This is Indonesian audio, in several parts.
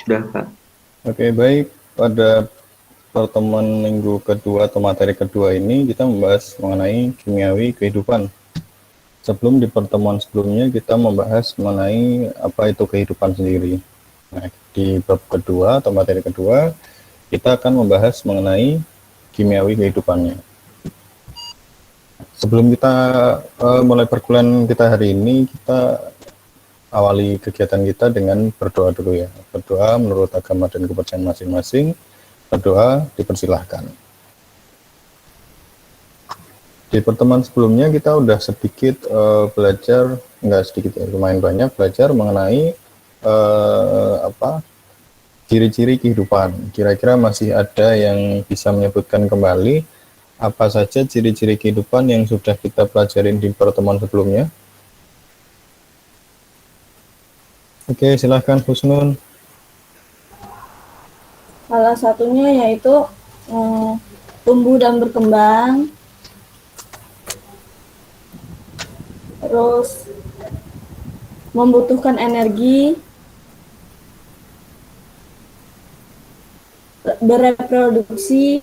Sudah, Kak. Oke, baik. Pada pertemuan minggu kedua atau materi kedua ini kita membahas mengenai kimiawi kehidupan. Sebelum di pertemuan sebelumnya kita membahas mengenai apa itu kehidupan sendiri. Nah, di bab kedua atau materi kedua kita akan membahas mengenai kimiawi kehidupannya. Sebelum kita mulai perkuliahan kita hari ini, kita awali kegiatan kita dengan berdoa dulu ya. Berdoa menurut agama dan kepercayaan masing-masing. Berdoa dipersilahkan. Di pertemuan sebelumnya kita udah sedikit belajar, enggak sedikit ya, lumayan banyak belajar mengenai ciri-ciri kehidupan. Kira-kira masih ada yang bisa menyebutkan kembali apa saja ciri-ciri kehidupan yang sudah kita pelajarin di pertemuan sebelumnya? Oke, silahkan Husnun. Salah satunya yaitu tumbuh dan berkembang, terus membutuhkan energi, bereproduksi,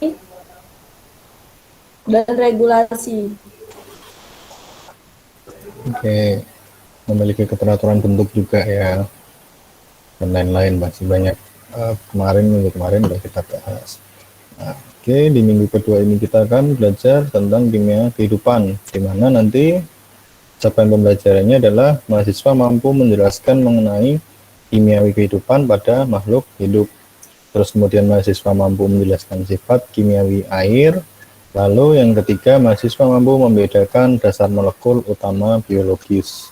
dan regulasi. Oke, memiliki keteraturan bentuk juga ya, dan lain-lain masih banyak. Minggu kemarin udah kita bahas. Nah, oke, di minggu kedua ini kita akan belajar tentang kimia kehidupan, di mana nanti capaian pembelajarannya adalah mahasiswa mampu menjelaskan mengenai kimiawi kehidupan pada makhluk hidup. Terus kemudian mahasiswa mampu menjelaskan sifat kimiawi air. Lalu yang ketiga, mahasiswa mampu membedakan dasar molekul utama biologis.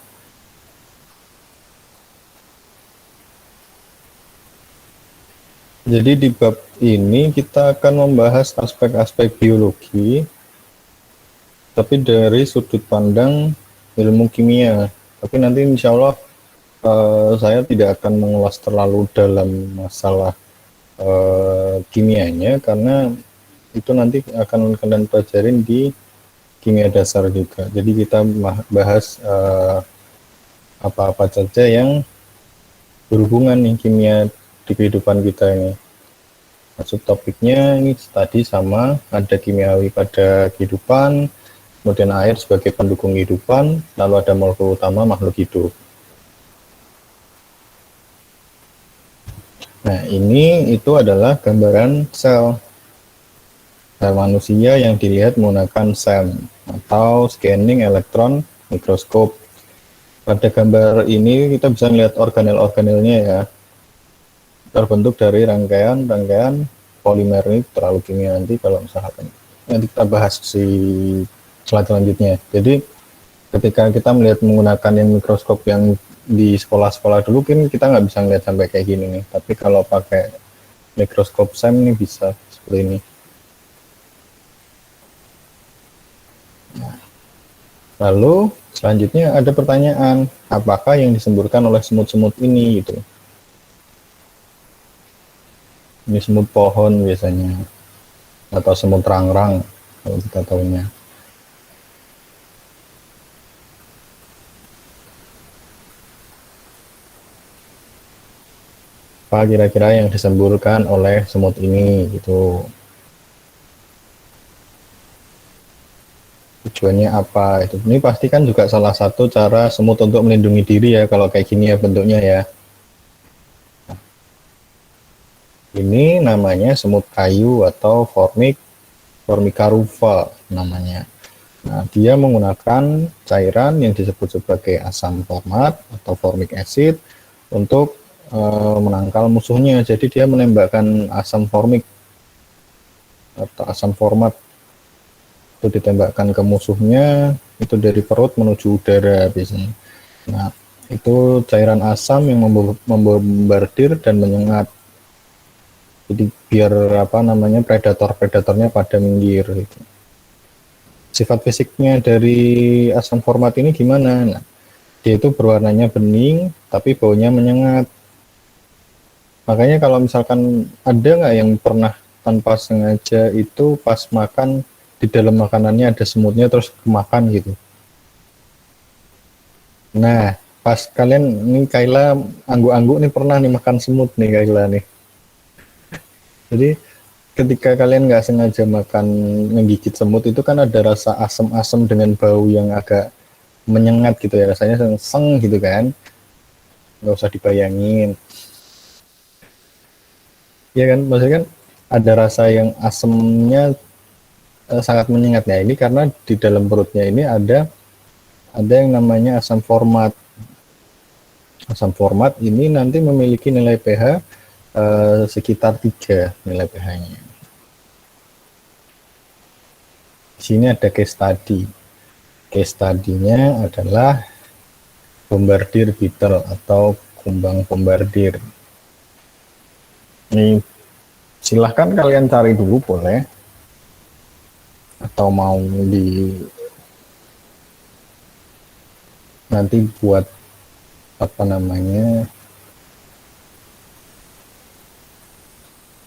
Jadi di bab ini kita akan membahas aspek-aspek biologi, tapi dari sudut pandang ilmu kimia. Tapi nanti insya Allah saya tidak akan mengulas terlalu dalam masalah kimianya, karena itu nanti akan kalian pelajarin di kimia dasar juga. Jadi kita bahas apa-apa saja yang berhubungan nih kimia di kehidupan kita ini. Masuk topiknya ini tadi sama, ada kimiawi pada kehidupan, kemudian air sebagai pendukung kehidupan, lalu ada molekul utama makhluk hidup. Nah, ini itu adalah gambaran sel manusia yang dilihat menggunakan SEM atau scanning electron microscope. Pada gambar ini kita bisa melihat organel-organelnya ya, terbentuk dari rangkaian polimer. Ini terlalu kimia, nanti kalau misalkan nanti kita bahas di slide selanjutnya. Jadi ketika kita melihat menggunakan yang mikroskop yang di sekolah-sekolah dulu, kan kita nggak bisa melihat sampai kayak gini nih, tapi kalau pakai mikroskop SEM ini bisa seperti ini. Lalu selanjutnya ada pertanyaan, apakah yang disemburkan oleh semut-semut ini gitu. Ini semut pohon biasanya, atau semut rangrang kalau kita tahunya. Apa kira-kira yang disemburkan oleh semut ini gitu. Tujuannya apa itu? Ini pasti kan juga salah satu cara semut untuk melindungi diri ya, kalau kayak gini ya bentuknya ya. Ini namanya semut kayu atau Formica rufa namanya. Nah, dia menggunakan cairan yang disebut sebagai asam format atau formic acid untuk menangkal musuhnya. Jadi dia menembakkan asam formik atau asam format, itu ditembakkan ke musuhnya, itu dari perut menuju udara biasanya. Nah, itu cairan asam yang membombardir dan menyengat. Jadi biar predator-predatornya pada minggir gitu. Sifat fisiknya dari asam format ini gimana? Nah, dia itu berwarnanya bening tapi baunya menyengat. Makanya kalau misalkan ada nggak yang pernah tanpa sengaja itu pas makan, di dalam makanannya ada semutnya terus kemakan gitu. Nah, pas kalian nih Kaila angguk-angguk nih pernah nih makan semut nih Kaila nih. Jadi ketika kalian nggak sengaja makan menggigit semut itu kan ada rasa asam-asam dengan bau yang agak menyengat gitu ya, rasanya seng gitu kan, nggak usah dibayangin ya kan, maksudnya kan ada rasa yang asamnya sangat menyengat. Nah ini karena di dalam perutnya ini ada yang namanya asam format. Asam format ini nanti memiliki nilai pH sekitar 3 nilai pH-nya. Di sini ada case study. Case study-nya adalah bombardier beetle atau kumbang bombardier. Ini silahkan kalian cari dulu boleh, atau mau nanti buat apa namanya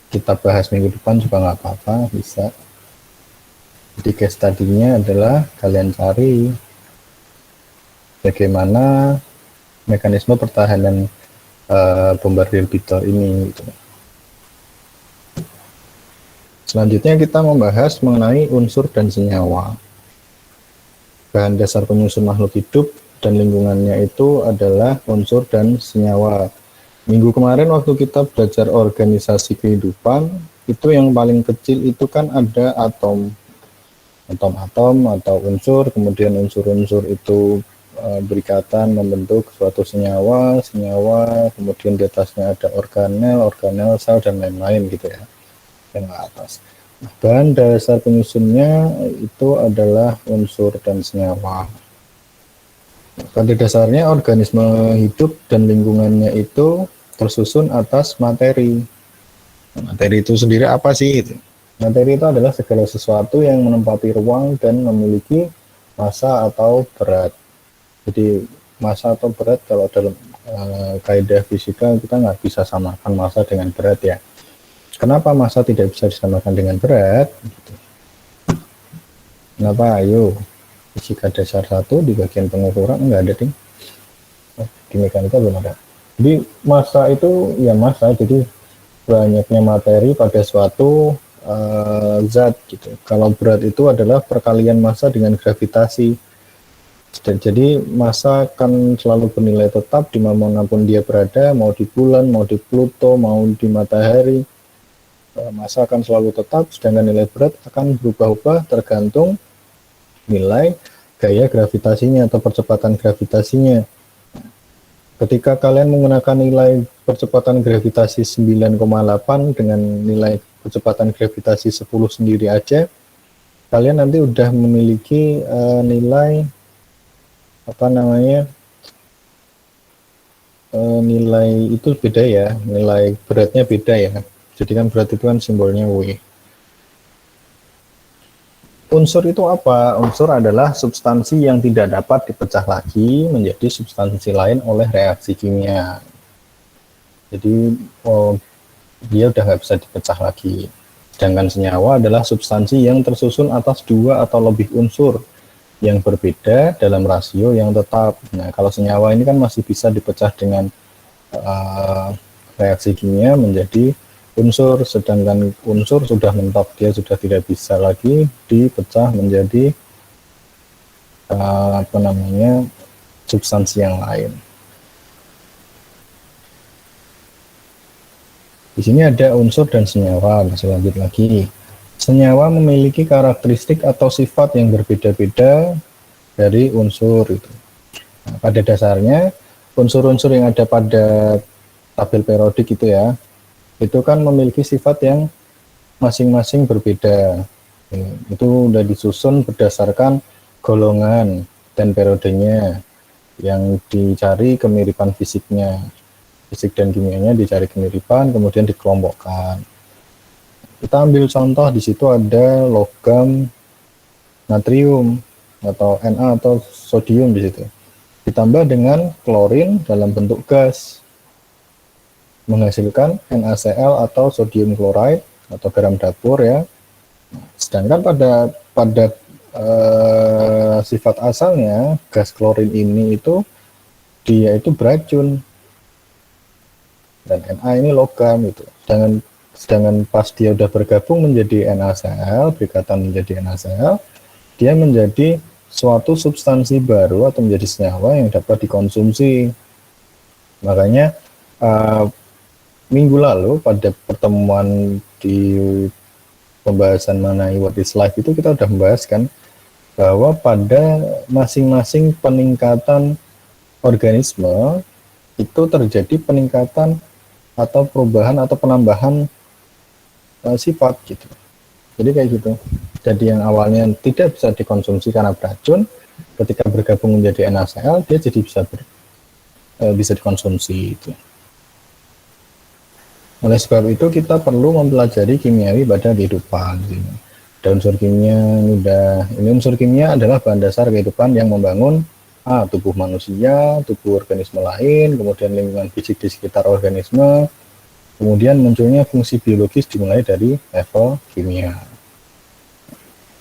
kita bahas minggu depan juga nggak apa-apa, bisa. Jadi case study-nya adalah kalian cari bagaimana mekanisme pertahanan bombardier beetle ini gitu. Selanjutnya kita membahas mengenai unsur dan senyawa. Bahan dasar penyusun makhluk hidup dan lingkungannya itu adalah unsur dan senyawa. Minggu kemarin waktu kita belajar organisasi kehidupan, itu yang paling kecil itu kan ada atom atau unsur, kemudian unsur-unsur itu berikatan membentuk suatu senyawa, kemudian di atasnya ada organel, sel, dan lain-lain gitu ya, yang ke atas. Nah, bahan dasar penyusunnya itu adalah unsur dan senyawa. Pada dasarnya organisme hidup dan lingkungannya itu tersusun atas materi. Materi itu sendiri apa sih? Materi itu adalah segala sesuatu yang menempati ruang dan memiliki massa atau berat. Jadi massa atau berat kalau dalam kaidah fisika kita nggak bisa samakan massa dengan berat ya. Kenapa massa tidak bisa disamakan dengan berat? Kenapa? Ayo, fisika dasar 1 di bagian pengukuran nggak ada ding. Di mekanika belum ada. Jadi massa itu ya massa, jadi banyaknya materi pada suatu zat gitu. Kalau berat itu adalah perkalian massa dengan gravitasi. Jadi massa akan selalu bernilai tetap dimanapun dia berada, mau di bulan, mau di Pluto, mau di matahari. Massa akan selalu tetap, sedangkan nilai berat akan berubah-ubah tergantung nilai gaya gravitasinya atau percepatan gravitasinya. Ketika kalian menggunakan nilai percepatan gravitasi 9,8 dengan nilai percepatan gravitasi 10 sendiri aja, kalian nanti udah memiliki nilai apa namanya, nilai itu beda ya, nilai beratnya beda ya. Jadi kan berat itu kan simbolnya W. Unsur itu apa? Unsur adalah substansi yang tidak dapat dipecah lagi menjadi substansi lain oleh reaksi kimia. Jadi dia udah nggak bisa dipecah lagi. Sedangkan senyawa adalah substansi yang tersusun atas 2 atau lebih unsur yang berbeda dalam rasio yang tetap. Nah, kalau senyawa ini kan masih bisa dipecah dengan reaksi kimia menjadi unsur, sedangkan unsur sudah mentok, dia sudah tidak bisa lagi dipecah menjadi apa namanya, substansi yang lain. Di sini ada unsur dan senyawa. Masih lanjut lagi. Senyawa memiliki karakteristik atau sifat yang berbeda-beda dari unsur itu. Nah, pada dasarnya unsur-unsur yang ada pada tabel periodik itu ya, itu kan memiliki sifat yang masing-masing berbeda. Itu udah disusun berdasarkan golongan dan periodenya, yang dicari kemiripan fisiknya. Fisik dan kimianya dicari kemiripan, kemudian dikelompokkan. Kita ambil contoh, di situ ada logam natrium atau Na atau sodium di situ. Ditambah dengan klorin dalam bentuk gas, menghasilkan NaCl atau sodium chloride atau garam dapur ya. Sedangkan pada sifat asalnya gas klorin ini itu dia itu beracun dan Na ini logam gitu. Sedangkan pas dia udah bergabung menjadi NaCl, berikatan menjadi NaCl, dia menjadi suatu substansi baru atau menjadi senyawa yang dapat dikonsumsi. Makanya minggu lalu pada pertemuan di pembahasan mengenai what is life itu kita sudah membahas kan bahwa pada masing-masing peningkatan organisme itu terjadi peningkatan atau perubahan atau penambahan sifat gitu. Jadi kayak gitu. Jadi yang awalnya tidak bisa dikonsumsi karena beracun, ketika bergabung menjadi NaCl dia jadi bisa dikonsumsi itu. Oleh sebab itu kita perlu mempelajari kimiawi pada kehidupan. Dan unsur kimia ini unsur kimia adalah bahan dasar kehidupan yang membangun tubuh manusia, tubuh organisme lain, kemudian lingkungan fisik di sekitar organisme, kemudian munculnya fungsi biologis dimulai dari level kimia.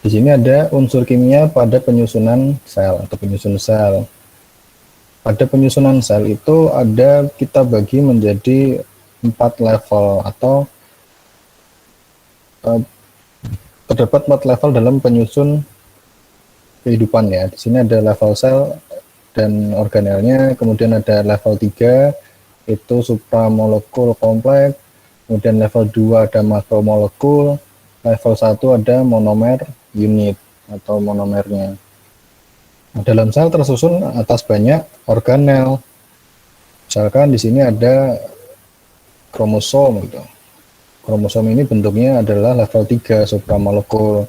Di sini ada unsur kimia pada penyusunan sel atau penyusun sel. Pada penyusunan sel itu kita bagi menjadi 4 level atau terdapat 4 level dalam penyusun kehidupan ya. Di sini ada level sel dan organelnya, kemudian ada level 3 itu supramolekul kompleks, kemudian level 2 ada makromolekul, level 1 ada monomer unit atau monomernya. Nah, dalam sel tersusun atas banyak organel. Misalkan di sini ada kromosom gitu. Kromosom ini bentuknya adalah level 3 supramolekul.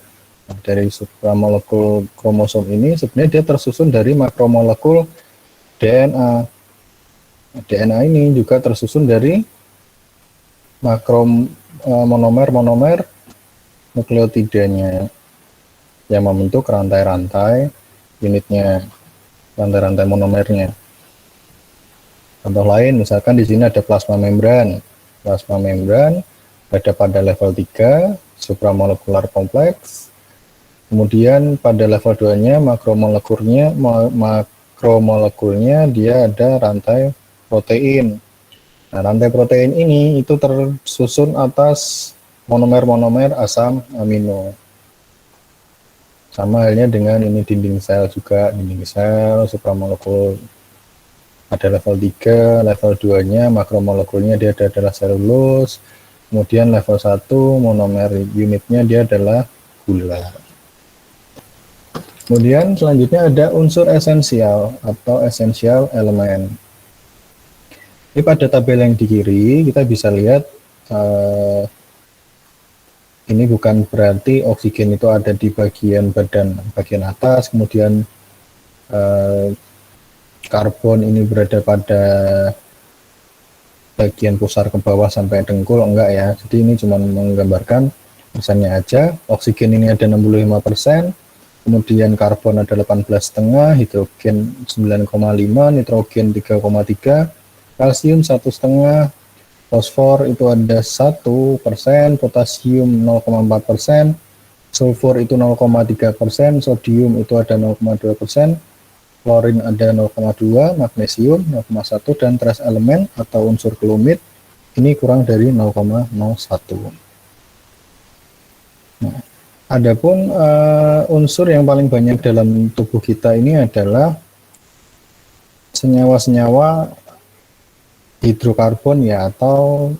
Nah, dari supramolekul kromosom ini sebenarnya dia tersusun dari makromolekul DNA. DNA ini juga tersusun dari monomer nukleotidanya yang membentuk rantai-rantai unitnya, rantai-rantai monomernya. Contoh lain, misalkan di sini ada plasma membran. Plasma membran ada pada level 3, supramolekular kompleks. Kemudian pada level 2-nya makromolekulnya dia ada rantai protein. Nah, rantai protein ini itu tersusun atas monomer-monomer asam amino. Sama halnya dengan ini dinding sel juga, dinding sel supramolekul ada level 3, level 2-nya makromolekulnya dia adalah selulus, kemudian level 1 monomer unitnya dia adalah gula. Kemudian selanjutnya ada unsur esensial atau essential elemen. Ini pada tabel yang di kiri kita bisa lihat ini bukan berarti oksigen itu ada di bagian atas, kemudian karbon ini berada pada bagian pusar ke bawah sampai dengkul, enggak ya. Jadi ini cuma menggambarkan persennya aja. Oksigen ini ada 65%, kemudian karbon ada 18,5%, hidrogen 9,5%, nitrogen 3,3%, kalsium 1,5%, fosfor itu ada 1%, potasium 0,4%, sulfur itu 0,3%, sodium itu ada 0,2%, klorin ada 0,2, magnesium 0,1, dan trace elemen atau unsur kelumit ini kurang dari 0,01. Nah, adapun unsur yang paling banyak dalam tubuh kita ini adalah senyawa-senyawa hidrokarbon ya, atau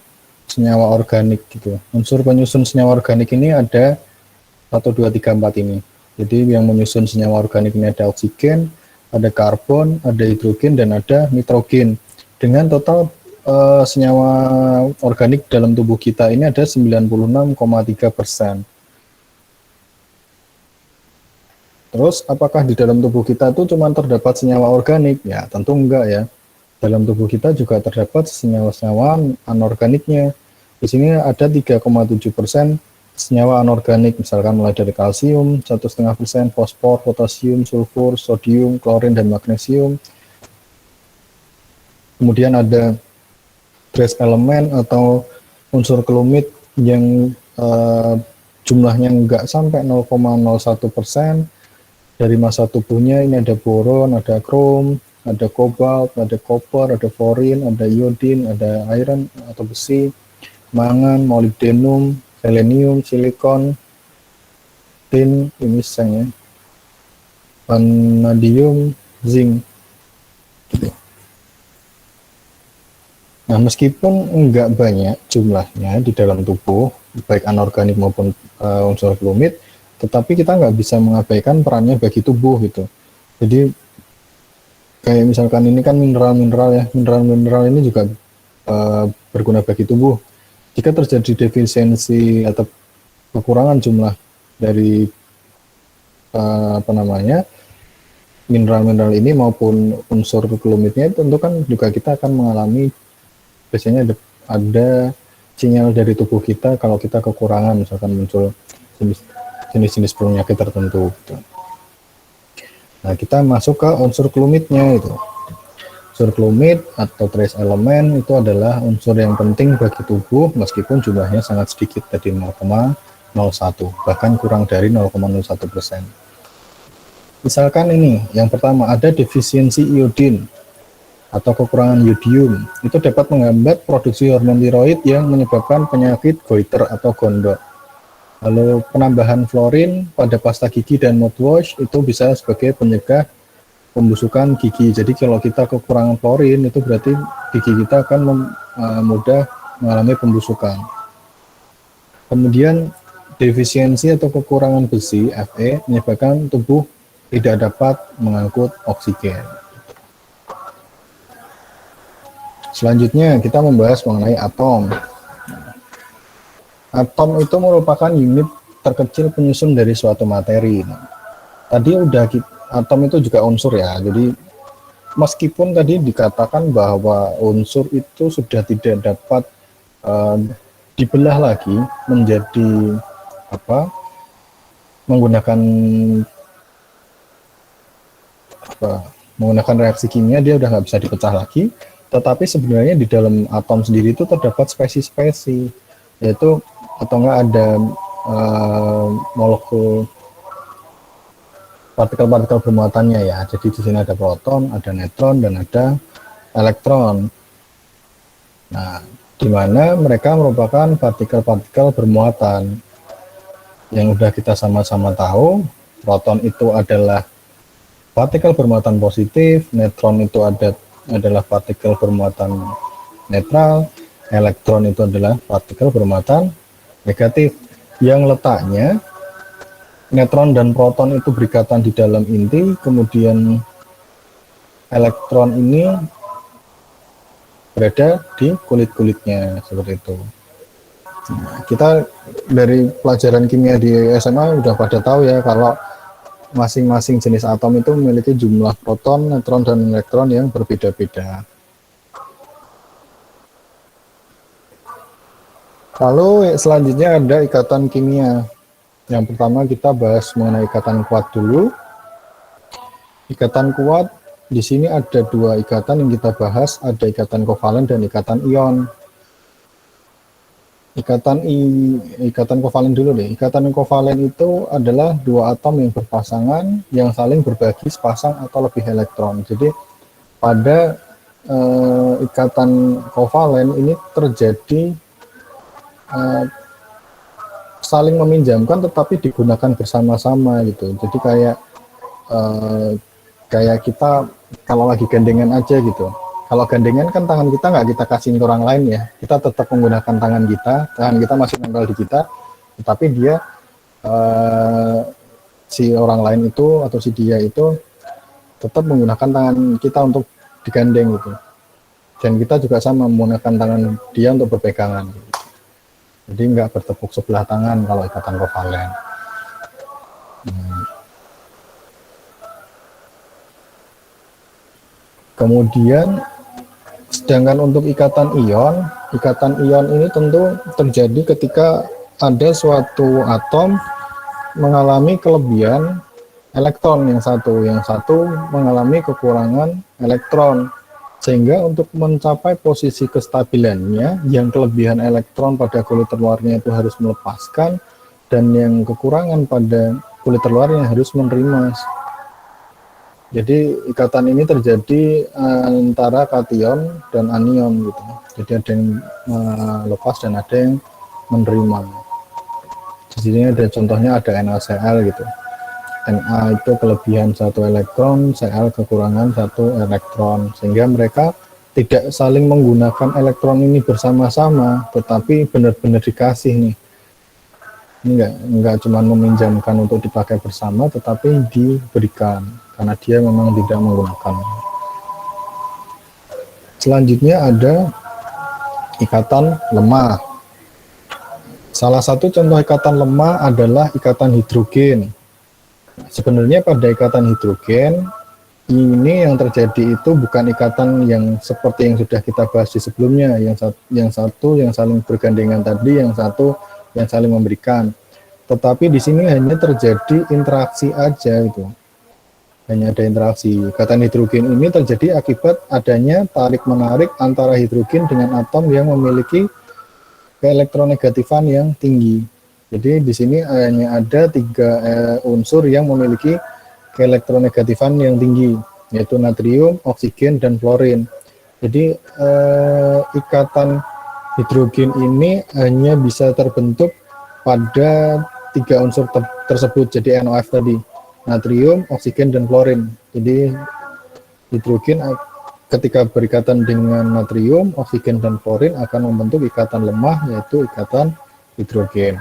senyawa organik gitu. Unsur penyusun senyawa organik ini ada 1, 2, 3, 4 ini. Jadi yang menyusun senyawa organik ini ada oksigen, ada karbon, ada hidrogen, dan ada nitrogen. Dengan total senyawa organik dalam tubuh kita ini ada 96,3%. Terus apakah di dalam tubuh kita itu cuma terdapat senyawa organik? Ya tentu enggak ya. Dalam tubuh kita juga terdapat senyawa-senyawa anorganiknya. Di sini ada 3,7% senyawa anorganik, misalkan mulai dari kalsium 1,5%, fosfor, potasium, sulfur, sodium, klorin, dan magnesium. Kemudian ada trace elemen atau unsur kelumit yang jumlahnya enggak sampai 0,01%. Dari massa tubuhnya ini ada boron, ada krom, ada kobalt, ada koper, ada fluorine, ada iodin, ada iron atau besi, mangan, molybdenum, selenium, silikon, tin, ini ya, vanadium, zinc. Nah, meskipun enggak banyak jumlahnya di dalam tubuh, baik anorganik maupun unsur rumit, tetapi kita nggak bisa mengabaikan perannya bagi tubuh gitu. Jadi kayak misalkan ini kan mineral-mineral ya, mineral-mineral ini juga berguna bagi tubuh. Jika terjadi defisiensi atau kekurangan jumlah dari mineral-mineral ini maupun unsur kelumitnya, tentu kan juga kita akan mengalami, biasanya ada sinyal dari tubuh kita kalau kita kekurangan, misalkan muncul jenis-jenis penyakit tertentu gitu. Nah, kita masuk ke unsur kelumitnya itu. Unsur kelumit atau trace element itu adalah unsur yang penting bagi tubuh meskipun jumlahnya sangat sedikit, tadi 0,01, bahkan kurang dari 0,01%. Misalkan ini, yang pertama ada defisiensi iodin atau kekurangan yodium, itu dapat menghambat produksi hormon tiroid yang menyebabkan penyakit goiter atau gondok. Lalu penambahan fluorin pada pasta gigi dan mouthwash itu bisa sebagai penyegah pembusukan gigi. Jadi kalau kita kekurangan fluorin itu berarti gigi kita akan mudah mengalami pembusukan. Kemudian defisiensi atau kekurangan besi Fe menyebabkan tubuh tidak dapat mengangkut oksigen. Selanjutnya kita membahas mengenai atom. Atom itu merupakan unit terkecil penyusun dari suatu materi. Tadi atom itu juga unsur ya. Jadi meskipun tadi dikatakan bahwa unsur itu sudah tidak dapat dibelah lagi menjadi menggunakan reaksi kimia, dia udah nggak bisa dipecah lagi. Tetapi sebenarnya di dalam atom sendiri itu terdapat spesi-spesi, yaitu atau enggak ada molekul partikel-partikel bermuatannya ya. Jadi di sini ada proton, ada neutron, dan ada elektron. Nah, di mana mereka merupakan partikel-partikel bermuatan. Yang udah kita sama-sama tahu, proton itu adalah partikel bermuatan positif, neutron itu adalah partikel bermuatan netral, elektron itu adalah partikel bermuatan negatif, yang letaknya neutron dan proton itu berikatan di dalam inti, kemudian elektron ini berada di kulit-kulitnya, seperti itu. Nah, kita dari pelajaran kimia di SMA udah pada tahu ya kalau masing-masing jenis atom itu memiliki jumlah proton, neutron, dan elektron yang berbeda-beda. Lalu selanjutnya ada ikatan kimia. Yang pertama kita bahas mengenai ikatan kuat dulu. Ikatan kuat, di sini ada dua ikatan yang kita bahas, ada ikatan kovalen dan ikatan ion. Ikatan kovalen dulu deh. Ikatan kovalen itu adalah dua atom yang berpasangan yang saling berbagi sepasang atau lebih elektron. Jadi pada ikatan kovalen ini terjadi saling meminjamkan tetapi digunakan bersama-sama gitu. Jadi kayak kita kalau lagi gandengan aja gitu. Kalau gandengan kan tangan kita nggak kita kasih ke orang lain ya, kita tetap menggunakan tangan kita masih nempel di kita, tetapi dia si orang lain itu atau si dia itu tetap menggunakan tangan kita untuk digandeng gitu. Dan kita juga sama menggunakan tangan dia untuk berpegangan. Gitu. Jadi nggak bertepuk sebelah tangan kalau ikatan kovalen. Kemudian sedangkan untuk ikatan ion ini tentu terjadi ketika ada suatu atom mengalami kelebihan elektron yang satu mengalami kekurangan elektron, sehingga untuk mencapai posisi kestabilannya yang kelebihan elektron pada kulit terluarnya itu harus melepaskan dan yang kekurangan pada kulit terluarnya harus menerima. Jadi ikatan ini terjadi antara kation dan anion gitu. Jadi ada yang lepas dan ada yang menerima. Di sini ada contohnya ada NaCl gitu. Na itu kelebihan 1 elektron, Cl kekurangan 1 elektron, sehingga mereka tidak saling menggunakan elektron ini bersama-sama, tetapi benar-benar dikasih nih. Ini enggak cuma meminjamkan untuk dipakai bersama, tetapi diberikan karena dia memang tidak menggunakan. Selanjutnya ada ikatan lemah. Salah satu contoh ikatan lemah adalah ikatan hidrogen. Sebenarnya pada ikatan hidrogen ini yang terjadi itu bukan ikatan yang seperti yang sudah kita bahas di sebelumnya, yang satu yang saling bergandengan tadi, yang satu yang saling memberikan. Tetapi di sini hanya terjadi interaksi aja gitu. Hanya ada interaksi. Ikatan hidrogen ini terjadi akibat adanya tarik-menarik antara hidrogen dengan atom yang memiliki keelektronegatifan yang tinggi. Jadi di sini hanya ada 3 unsur yang memiliki keelektronegatifan yang tinggi, yaitu natrium, oksigen, dan fluorin. Jadi ikatan hidrogen ini hanya bisa terbentuk pada 3 unsur tersebut, jadi NOF tadi, natrium, oksigen, dan fluorin. Jadi hidrogen ketika berikatan dengan natrium, oksigen, dan fluorin akan membentuk ikatan lemah, yaitu ikatan hidrogen.